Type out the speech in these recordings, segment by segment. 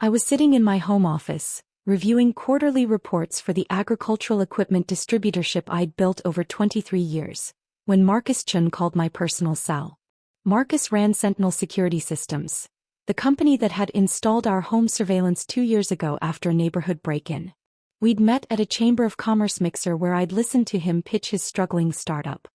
I was sitting in my home office, reviewing quarterly reports for the agricultural equipment distributorship I'd built over 23 years, when Marcus Chun called my personal cell. Marcus ran Sentinel Security Systems, the company that had installed our home surveillance 2 years ago after a neighborhood break-in. We'd met at a Chamber of Commerce mixer where I'd listened to him pitch his struggling startup.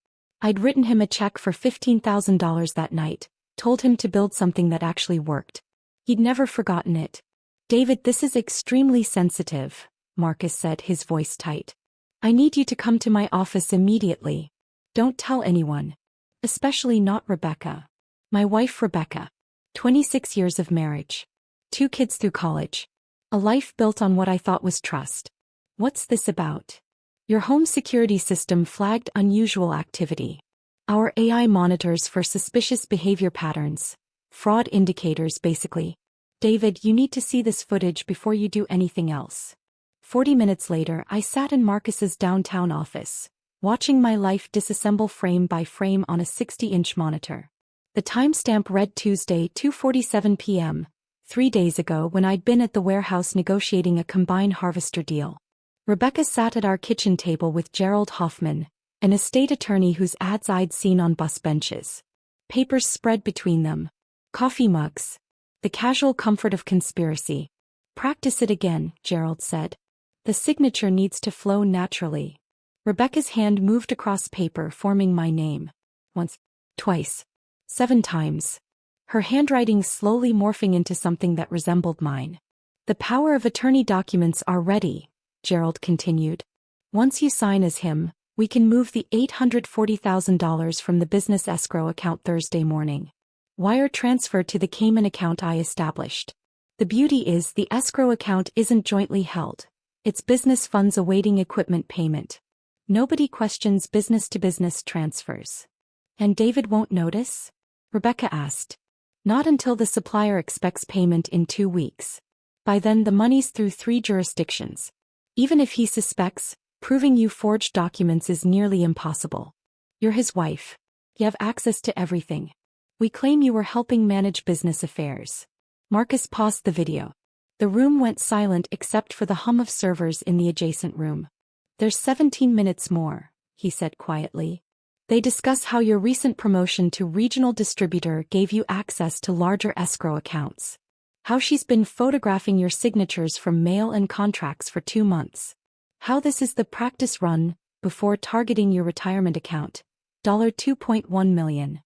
I'd written him a check for $15,000 that night, told him to build something that actually worked. He'd never forgotten it. "David, this is extremely sensitive," Marcus said, his voice tight. "I need you to come to my office immediately. Don't tell anyone. Especially not Rebecca. My wife Rebecca. 26 years of marriage. 2 kids through college. A life built on what I thought was trust. What's this about? Your home security system flagged unusual activity. Our AI monitors for suspicious behavior patterns. Fraud indicators, basically. David, you need to see this footage before you do anything else." 40 minutes later, I sat in Marcus's downtown office, watching my life disassemble frame by frame on a 60-inch monitor. The timestamp read Tuesday, 2:47 p.m., 3 days ago when I'd been at the warehouse negotiating a combine harvester deal. Rebecca sat at our kitchen table with Gerald Hoffman, an estate attorney whose ads I'd seen on bus benches. Papers spread between them. Coffee mugs. The casual comfort of conspiracy. "Practice it again," Gerald said. "The signature needs to flow naturally." Rebecca's hand moved across paper, forming my name. Once. Twice. 7 times. Her handwriting slowly morphing into something that resembled mine. "The power of attorney documents are ready," Gerald continued. "Once you sign as him, we can move the $840,000 from the business escrow account Thursday morning. Wire transfer to the Cayman account I established. The beauty is the escrow account isn't jointly held. It's business funds awaiting equipment payment. Nobody questions business-to-business transfers." "And David won't notice?" Rebecca asked. "Not until the supplier expects payment in 2 weeks. By then the money's through 3 jurisdictions. Even if he suspects, proving you forged documents is nearly impossible. You're his wife. You have access to everything. We claim you were helping manage business affairs." Marcus paused the video. The room went silent except for the hum of servers in the adjacent room. "There's 17 minutes more," he said quietly. "They discuss how your recent promotion to regional distributor gave you access to larger escrow accounts. How she's been photographing your signatures from mail and contracts for 2 months. How this is the practice run before targeting your retirement account. $2.1 million.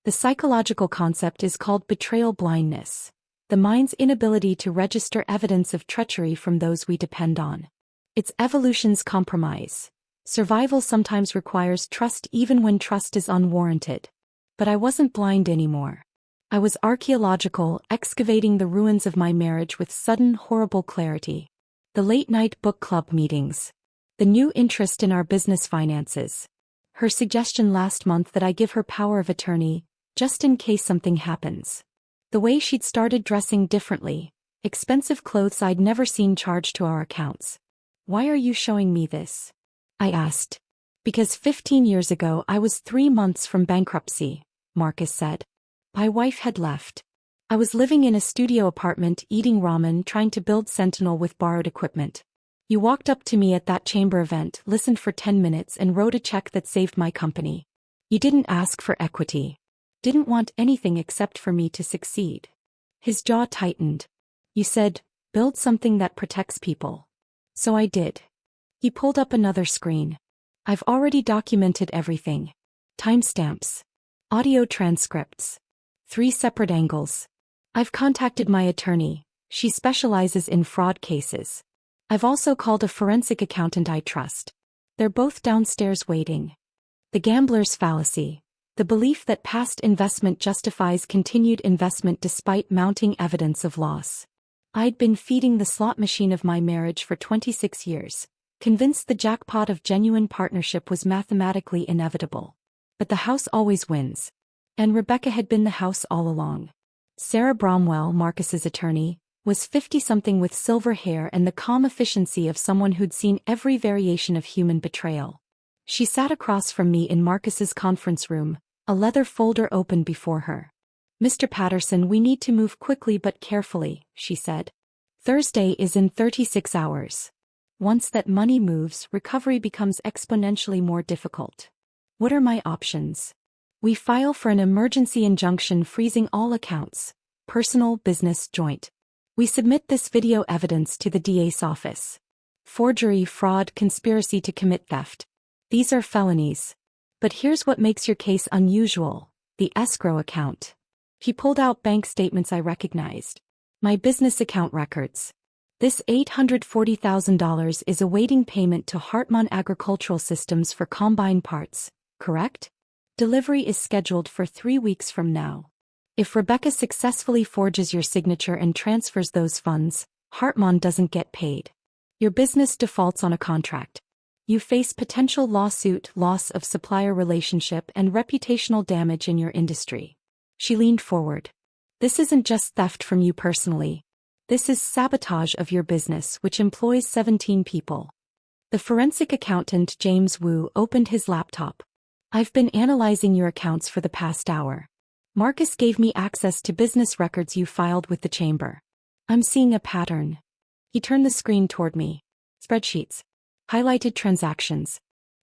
The psychological concept is called betrayal blindness, the mind's inability to register evidence of treachery from those we depend on. It's evolution's compromise. Survival sometimes requires trust even when trust is unwarranted. But I wasn't blind anymore. I was archaeological, excavating the ruins of my marriage with sudden horrible clarity. The late-night book club meetings. The new interest in our business finances. Her suggestion last month that I give her power of attorney, just in case something happens. The way she'd started dressing differently, expensive clothes I'd never seen charged to our accounts. "Why are you showing me this?" I asked. "Because 15 years ago I was 3 months from bankruptcy," Marcus said. My wife had left. I was living in a studio apartment eating ramen trying to build Sentinel with borrowed equipment. You walked up to me at that chamber event, listened for 10 minutes and wrote a check that saved my company. You didn't ask for equity. Didn't want anything except for me to succeed." His jaw tightened. "You said, build something that protects people. So I did." He pulled up another screen. "I've already documented everything. Timestamps. Audio transcripts. 3 separate angles. I've contacted my attorney. She specializes in fraud cases. I've also called a forensic accountant I trust. They're both downstairs waiting." The gambler's fallacy. The belief that past investment justifies continued investment despite mounting evidence of loss. I'd been feeding the slot machine of my marriage for 26 years, convinced the jackpot of genuine partnership was mathematically inevitable. But the house always wins. And Rebecca had been the house all along. Sarah Bromwell, Marcus's attorney, was 50-something with silver hair and the calm efficiency of someone who'd seen every variation of human betrayal. She sat across from me in Marcus's conference room, a leather folder open before her. "Mr. Patterson, we need to move quickly but carefully," she said. Thursday is in 36 hours. Once that money moves, recovery becomes exponentially more difficult. What are my options? We file for an emergency injunction freezing all accounts, personal, business, joint. We submit this video evidence to the DA's office. Forgery, fraud, conspiracy to commit theft. These are felonies. But here's what makes your case unusual: the escrow account. He pulled out bank statements I recognized. My business account records. This $840,000 is awaiting payment to Hartman Agricultural Systems for combine parts, correct? Delivery is scheduled for 3 weeks from now. If Rebecca successfully forges your signature and transfers those funds, Hartman doesn't get paid. Your business defaults on a contract. You face potential lawsuit, loss of supplier relationship, and reputational damage in your industry. She leaned forward. This isn't just theft from you personally. This is sabotage of your business, which employs 17 people. The forensic accountant James Wu opened his laptop. I've been analyzing your accounts for the past hour. Marcus gave me access to business records you filed with the chamber. I'm seeing a pattern. He turned the screen toward me. Spreadsheets. Highlighted transactions.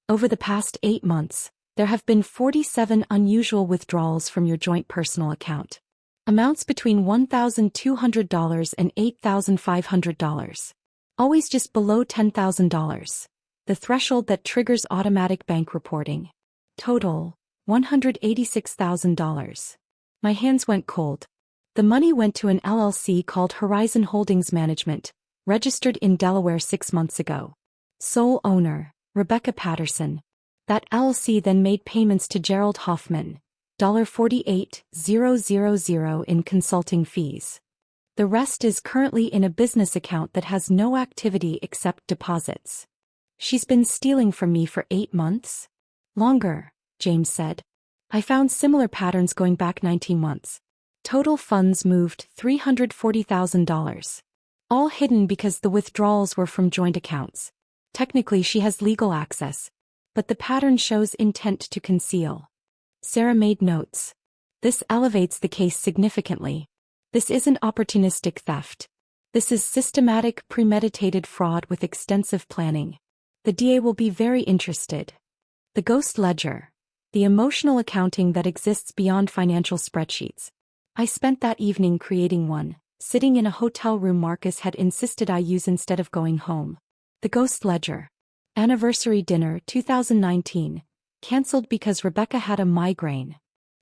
Over the past 8 months, there have been 47 unusual withdrawals from your joint personal account. Amounts between $1,200 and $8,500. Always just below $10,000. The threshold that triggers automatic bank reporting. Total, $186,000. My hands went cold. The money went to an LLC called Horizon Holdings Management, registered in Delaware 6 months ago. Sole owner, Rebecca Patterson. That LLC then made payments to Gerald Hoffman, $48,000 in consulting fees. The rest is currently in a business account that has no activity except deposits. She's been stealing from me for 8 months? Longer, James said. I found similar patterns going back 19 months. Total funds moved $340,000. All hidden because the withdrawals were from joint accounts. Technically she has legal access, but the pattern shows intent to conceal. Sarah made notes. This elevates the case significantly. This isn't opportunistic theft. This is systematic, premeditated fraud with extensive planning. The DA will be very interested. The ghost ledger. The emotional accounting that exists beyond financial spreadsheets. I spent that evening creating one, sitting in a hotel room Marcus had insisted I use instead of going home. The ghost ledger. Anniversary dinner 2019. Cancelled because Rebecca had a migraine.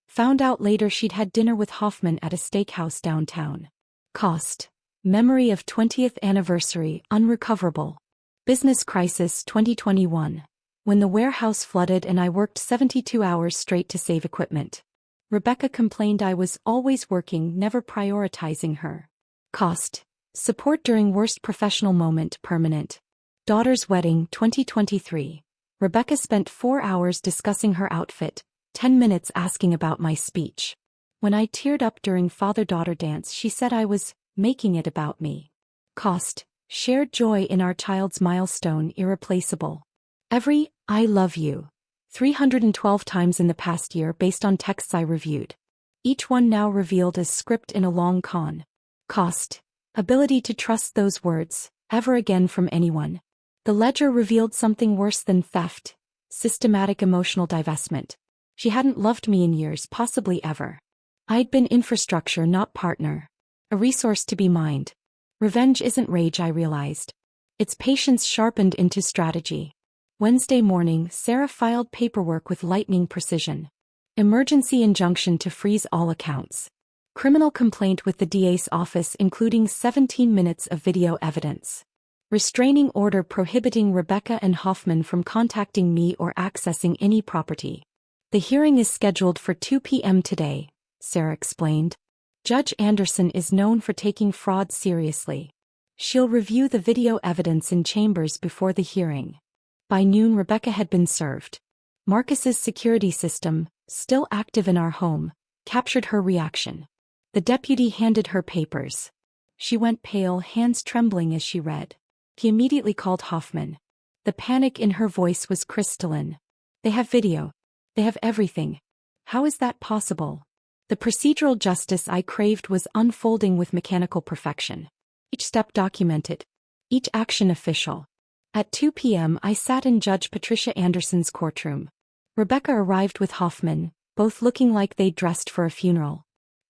Found out later she'd had dinner with Hoffman at a steakhouse downtown. Cost. Memory of 20th anniversary, unrecoverable. Business crisis 2021. When the warehouse flooded and I worked 72 hours straight to save equipment. Rebecca complained I was always working, never prioritizing her. Cost. Support during worst professional moment, permanent. Daughter's wedding 2023. Rebecca spent 4 hours discussing her outfit, 10 minutes asking about my speech. When I teared up during father-daughter dance, she said I was making it about me. Cost. Shared joy in our child's milestone, irreplaceable. Every I love you 312 times in the past year based on texts I reviewed. Each one now revealed as script in a long con. Cost. Ability to trust those words, ever again from anyone. The ledger revealed something worse than theft. Systematic emotional divestment. She hadn't loved me in years, possibly ever. I'd been infrastructure, not partner. A resource to be mined. Revenge isn't rage, I realized. It's patience sharpened into strategy. Wednesday morning, Sarah filed paperwork with lightning precision. Emergency injunction to freeze all accounts. Criminal complaint with the DA's office including 17 minutes of video evidence. Restraining order prohibiting Rebecca and Hoffman from contacting me or accessing any property. The hearing is scheduled for 2 p.m. today, Sarah explained. Judge Anderson is known for taking fraud seriously. She'll review the video evidence in chambers before the hearing. By noon, Rebecca had been served. Marcus's security system, still active in our home, captured her reaction. The deputy handed her papers. She went pale, hands trembling as she read. He immediately called Hoffman. The panic in her voice was crystalline. They have video. They have everything. How is that possible? The procedural justice I craved was unfolding with mechanical perfection. Each step documented. Each action official. At 2 p.m. I sat in Judge Patricia Anderson's courtroom. Rebecca arrived with Hoffman, both looking like they'd dressed for a funeral.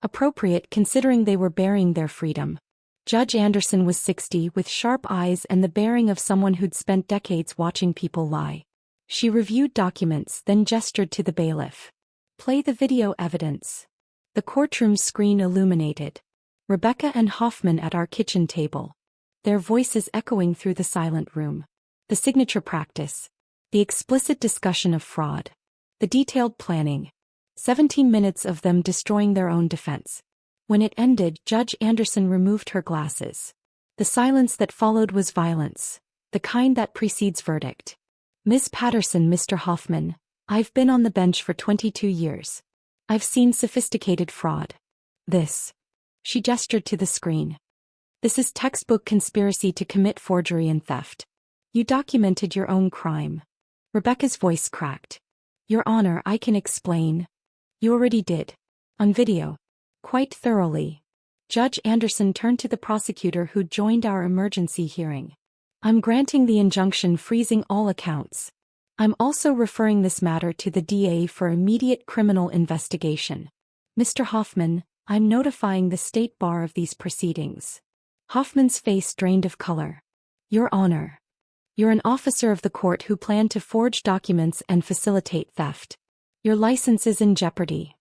Appropriate considering they were burying their freedom. Judge Anderson was 60 with sharp eyes and the bearing of someone who'd spent decades watching people lie. She reviewed documents, then gestured to the bailiff. Play the video evidence. The courtroom screen illuminated. Rebecca and Hoffman at our kitchen table. Their voices echoing through the silent room. The signature practice. The explicit discussion of fraud. The detailed planning. 17 minutes of them destroying their own defense. When it ended, Judge Anderson removed her glasses. The silence that followed was violence, the kind that precedes verdict. Ms. Patterson, Mr. Hoffman, I've been on the bench for 22 years. I've seen sophisticated fraud. This. She gestured to the screen. This is textbook conspiracy to commit forgery and theft. You documented your own crime. Rebecca's voice cracked. Your Honor, I can explain. You already did. On video. Quite thoroughly. Judge Anderson turned to the prosecutor who joined our emergency hearing. I'm granting the injunction freezing all accounts. I'm also referring this matter to the DA for immediate criminal investigation. Mr. Hoffman, I'm notifying the State Bar of these proceedings. Hoffman's face drained of color. Your Honor. You're an officer of the court who planned to forge documents and facilitate theft. Your license is in jeopardy.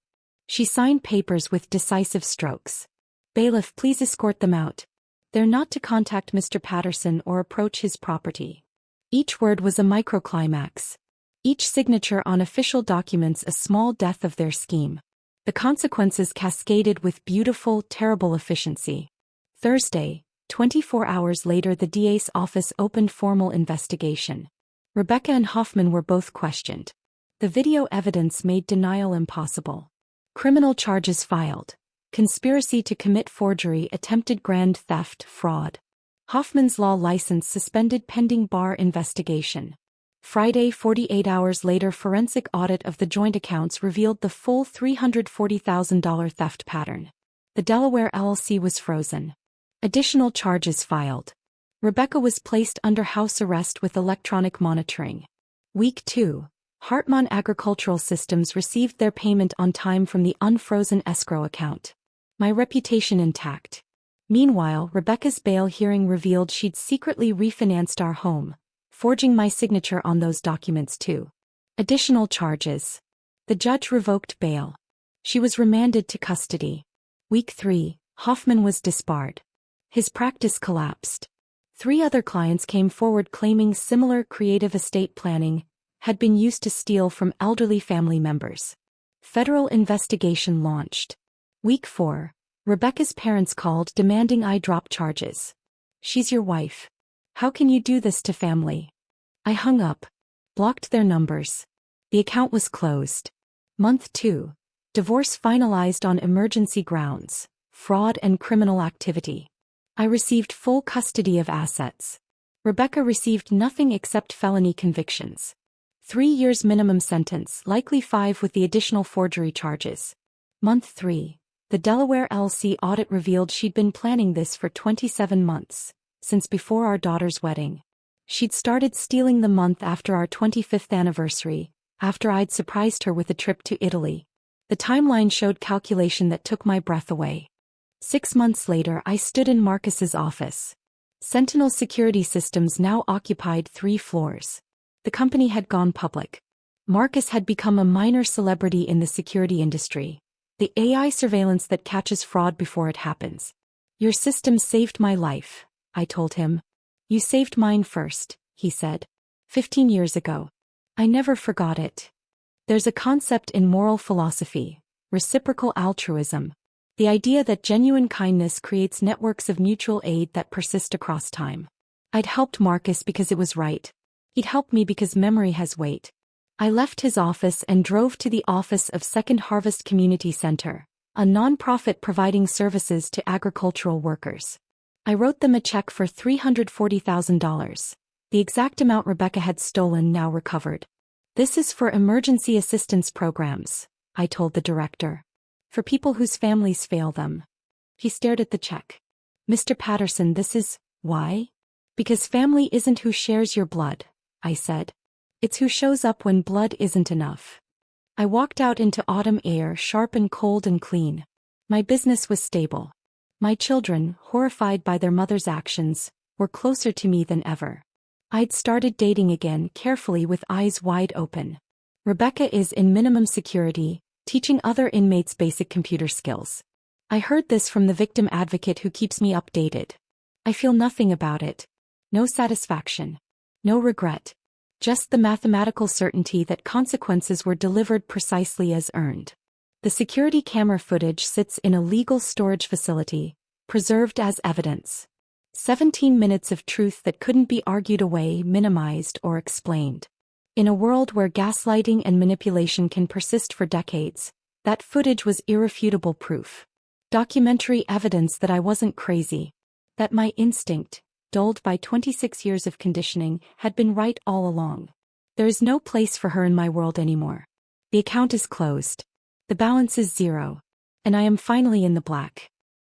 She signed papers with decisive strokes. Bailiff, please escort them out. They're not to contact Mr. Patterson or approach his property. Each word was a microclimax. Each signature on official documents a small death of their scheme. The consequences cascaded with beautiful, terrible efficiency. Thursday, 24 hours later, the DA's office opened formal investigation. Rebecca and Hoffman were both questioned. The video evidence made denial impossible. Criminal charges filed. Conspiracy to commit forgery, attempted grand theft, fraud. Hoffman's law license suspended pending bar investigation. Friday, 48 hours later, forensic audit of the joint accounts revealed the full $340,000 theft pattern. The Delaware LLC was frozen. Additional charges filed. Rebecca was placed under house arrest with electronic monitoring. Week 2. Hartmann Agricultural Systems received their payment on time from the unfrozen escrow account. My reputation intact. Meanwhile, Rebecca's bail hearing revealed she'd secretly refinanced our home, forging my signature on those documents too. Additional charges. The judge revoked bail. She was remanded to custody. Week 3. Hoffman was disbarred. His practice collapsed. 3 other clients came forward claiming similar creative estate planning had been used to steal from elderly family members. Federal investigation launched. Week 4. Rebecca's parents called demanding I drop charges. She's your wife. How can you do this to family? I hung up. Blocked their numbers. The account was closed. Month 2. Divorce finalized on emergency grounds, fraud and criminal activity. I received full custody of assets. Rebecca received nothing except felony convictions. 3 years minimum sentence, likely 5 with the additional forgery charges. Month 3. The Delaware LLC audit revealed she'd been planning this for 27 months, since before our daughter's wedding. She'd started stealing the month after our 25th anniversary, after I'd surprised her with a trip to Italy. The timeline showed calculation that took my breath away. 6 months later, I stood in Marcus's office. Sentinel Security Systems now occupied 3 floors. The company had gone public. Marcus had become a minor celebrity in the security industry. The AI surveillance that catches fraud before it happens. Your system saved my life, I told him. You saved mine first, he said. 15 years ago. I never forgot it. There's a concept in moral philosophy, reciprocal altruism. The idea that genuine kindness creates networks of mutual aid that persist across time. I'd helped Marcus because it was right. He'd helped me because memory has weight. I left his office and drove to the office of Second Harvest Community Center, a nonprofit providing services to agricultural workers. I wrote them a check for $340,000, the exact amount Rebecca had stolen now recovered. This is for emergency assistance programs, I told the director. For people whose families fail them. He stared at the check. Mr. Patterson, this is why? Because family isn't who shares your blood, I said. It's who shows up when blood isn't enough. I walked out into autumn air, sharp and cold and clean. My business was stable. My children, horrified by their mother's actions, were closer to me than ever. I'd started dating again, carefully, with eyes wide open. Rebecca is in minimum security, teaching other inmates basic computer skills. I heard this from the victim advocate who keeps me updated. I feel nothing about it. No satisfaction. No regret. Just the mathematical certainty that consequences were delivered precisely as earned. The security camera footage sits in a legal storage facility, preserved as evidence. 17 minutes of truth that couldn't be argued away, minimized, or explained. In a world where gaslighting and manipulation can persist for decades, that footage was irrefutable proof. Documentary evidence that I wasn't crazy. That my instinct, dulled by 26 years of conditioning, had been right all along. There is no place for her in my world anymore. The account is closed. The balance is zero. And I am finally in the black.